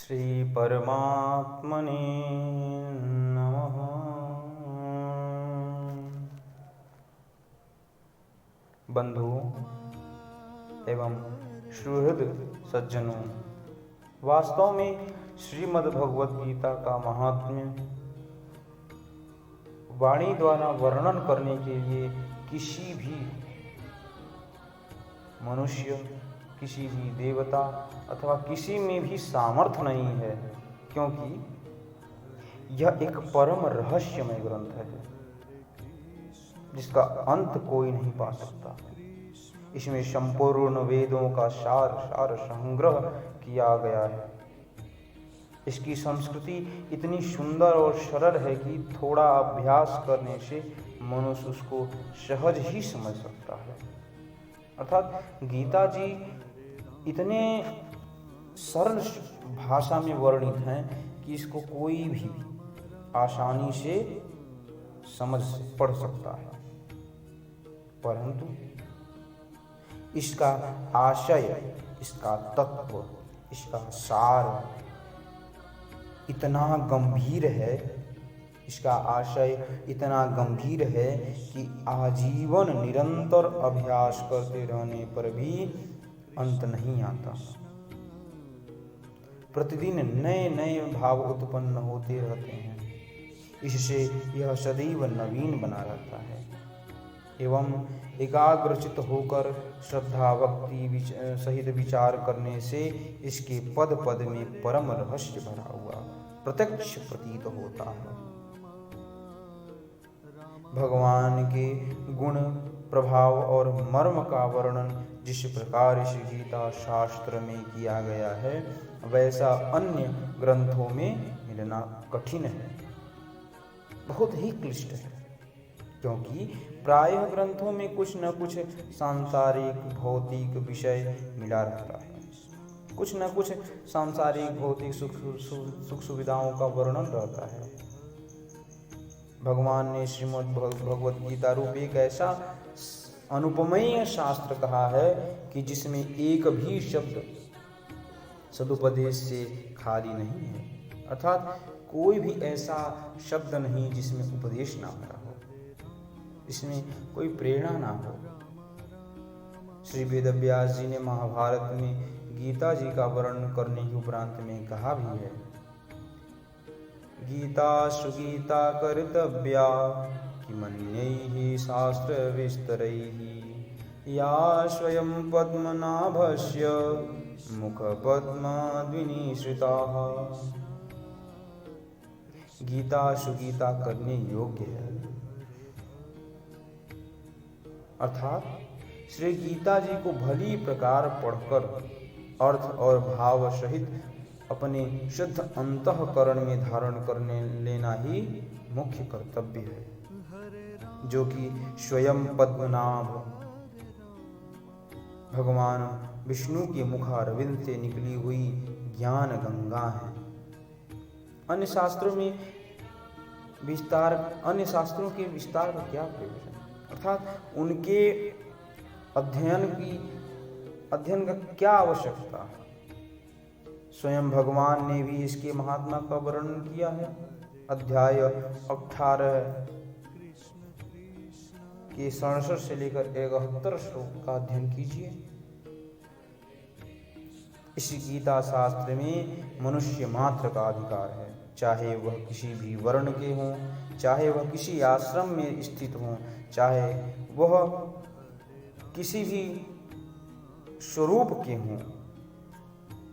श्री परमात्मने नमः। बंधुओं एवं सुहृद सज्जनों, वास्तव में श्रीमद् भगवद गीता का महात्म्य वाणी द्वारा वर्णन करने के लिए किसी भी मनुष्य, किसी भी देवता अथवा किसी में भी सामर्थ्य नहीं है, क्योंकि यह एक परम रहस्यमय ग्रंथ है जिसका अंत कोई नहीं पा सकता। इसमें संपूर्ण वेदों का सार संग्रह किया गया है। इसकी संस्कृति इतनी सुंदर और सरल है कि थोड़ा अभ्यास करने से मनुष्य उसको सहज ही समझ सकता है। अर्थात गीता जी इतने सरल भाषा में वर्णित हैं कि इसको कोई भी आसानी से पढ़ सकता है, परंतु इसका आशय, इसका तत्व, इसका सार इतना गंभीर है, इसका आशय इतना गंभीर है कि आजीवन निरंतर अभ्यास करते रहने पर भी अंत नहीं आता। प्रतिदिन नए नए भाव उत्पन्न होते रहते हैं। इससे यह सदैव नवीन बना रहता है एवं एकाग्रचित होकर श्रद्धा भक्ति सहित विचार करने से इसके पद पद में परम रहस्य भरा हुआ प्रत्यक्ष प्रतीत होता है। भगवान के गुण, प्रभाव और मर्म का वर्णन जिस प्रकार इस गीता शास्त्र में किया गया है, वैसा अन्य ग्रंथों में मिलना कठिन है, बहुत ही क्लिष्ट है, क्योंकि प्रायः ग्रंथों में कुछ न कुछ सांसारिक भौतिक विषय मिला रहता है, कुछ न कुछ सांसारिक भौतिक सुख सुविधाओं का वर्णन रहता है। भगवान ने श्रीमद् भगवद गीता रूप एक ऐसा अनुपमेय शास्त्र कहा है कि जिसमें एक भी शब्द सदुपदेश से खाली नहीं है। अर्थात कोई भी ऐसा शब्द नहीं जिसमें उपदेश ना भरा हो, इसमें कोई प्रेरणा ना हो। श्री वेदव्यास जी ने महाभारत में गीता जी का वर्णन करने के उपरांत में कहा भी है, गीता सुगीता कर्तव्या किमन्यैः शास्त्र विस्तरैः या स्वयं पद्मनाभस्य मुख पद्माद्विनिश्रिताः। गीता सुगीता करने योग्य है। अर्थात श्री गीता जी को भली प्रकार पढ़कर अर्थ और भाव सहित अपने शुद्ध अंतःकरण में धारण करने लेना ही मुख्य कर्तव्य है, जो कि स्वयं पद्मनाभ भगवान विष्णु के मुखारविंद से निकली हुई ज्ञान गंगा है। अन्य शास्त्रों के विस्तार का क्या प्रयोजन, अर्थात उनके अध्ययन का क्या आवश्यकता है। स्वयं भगवान ने भी इसके महात्मा का वर्णन किया है। अध्याय 18 के 67 से लेकर 71 श्लोक का अध्ययन कीजिए। इस गीता शास्त्र में मनुष्य मात्र का अधिकार है, चाहे वह किसी भी वर्ण के हों, चाहे वह किसी आश्रम में स्थित हों, चाहे वह किसी भी स्वरूप के हों,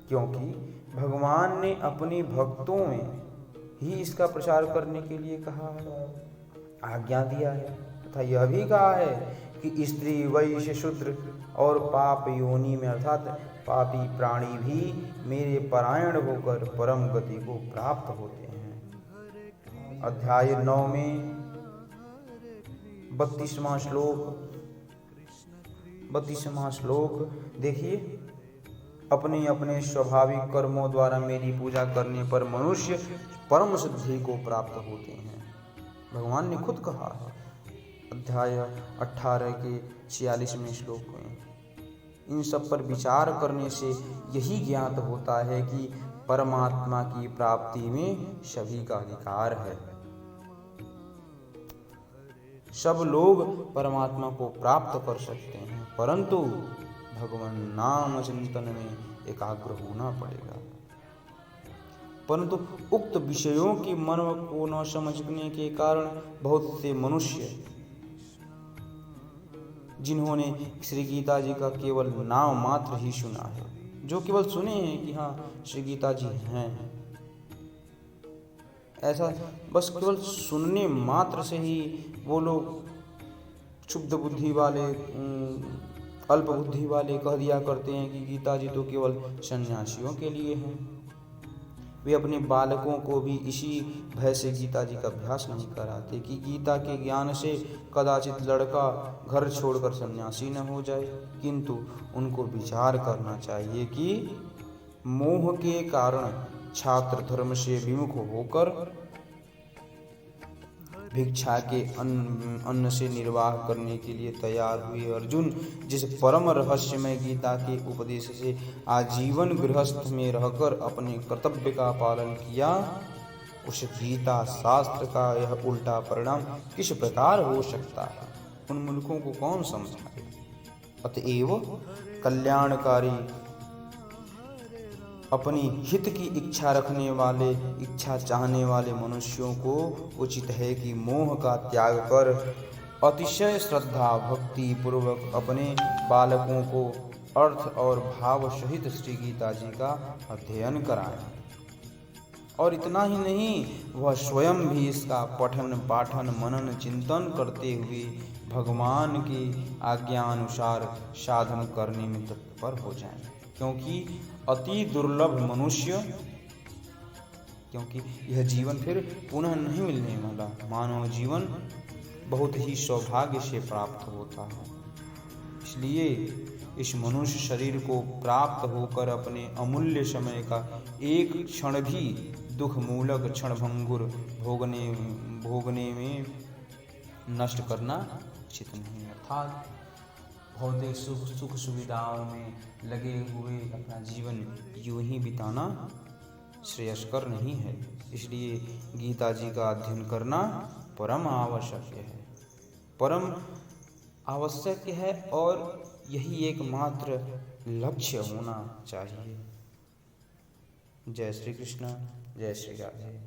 क्योंकि भगवान ने अपने भक्तों में ही इसका प्रचार करने के लिए कहा है, आज्ञा दिया है, तथा यह भी कहा है कि स्त्री, वैश्य, शूद्र और पाप योनि में अर्थात पापी प्राणी भी मेरे परायण होकर परम गति को प्राप्त होते हैं। अध्याय 9 में 32वां श्लोक देखिए, अपने अपने स्वाभाविक कर्मों द्वारा मेरी पूजा करने पर मनुष्य परम सिद्धि को प्राप्त होते हैं। भगवान ने खुद कहा है अध्याय 18 के 46वें श्लोक में। इन सब पर विचार करने से यही ज्ञात होता है कि परमात्मा की प्राप्ति में सभी का अधिकार है। सब लोग परमात्मा को प्राप्त कर सकते हैं, परंतु भगवान नाम चिंतन में एकाग्र होना पड़ेगा। परंतु उक्त विषयों की मर्म को न समझने के कारण बहुत से मनुष्य, जिन्होंने श्री गीता जी का केवल नाम मात्र ही सुना है, जो केवल सुने हैं कि हाँ श्री गीता जी हैं, ऐसा बस केवल सुनने मात्र से ही वो लोग क्षुब्ध बुद्धि वाले, अल्प बुद्धि वाले कह दिया करते हैं कि गीता जी तो केवल सन्यासियों के लिए हैं। वे अपने बालकों को भी इसी भय से गीता जी का अभ्यास नहीं कराते कि गीता के ज्ञान से कदाचित लड़का घर छोड़कर सन्यासी न हो जाए, किंतु उनको विचार करना चाहिए कि मोह के कारण छात्र धर्म से विमुख होकर भिक्षा के अन्न से निर्वाह करने के लिए तैयार हुए अर्जुन जिस परम रहस्यमय गीता के उपदेश से आजीवन गृहस्थ में रहकर अपने कर्तव्य का पालन किया, उस गीता शास्त्र का यह उल्टा परिणाम किस प्रकार हो सकता है, उन मूर्खों को कौन समझाए। अतएव कल्याणकारी अपनी हित की इच्छा रखने वाले, इच्छा चाहने वाले मनुष्यों को उचित है कि मोह का त्याग कर अतिशय श्रद्धा भक्ति पूर्वक अपने बालकों को अर्थ और भाव सहित श्री गीता जी का अध्ययन कराएं। और इतना ही नहीं, वह स्वयं भी इसका पठन पाठन मनन चिंतन करते हुए भगवान की आज्ञा अनुसार साधन करने में तत्पर हो जाएं। क्योंकि अति दुर्लभ मनुष्य, क्योंकि यह जीवन फिर पुनः नहीं मिलने वाला, मानव जीवन बहुत ही सौभाग्य से प्राप्त होता है। इसलिए इस मनुष्य शरीर को प्राप्त होकर अपने अमूल्य समय का एक क्षण भी दुख मूलक क्षणभंगुर भोगने में नष्ट करना उचित नहीं। अर्थात भौतिक सुख सुविधाओं में लगे हुए अपना जीवन यूं ही बिताना श्रेयस्कर नहीं है। इसलिए गीता जी का अध्ययन करना परम आवश्यक है, परम आवश्यक है, और यही एकमात्र लक्ष्य होना चाहिए। जय श्री कृष्ण, जय श्री राधे।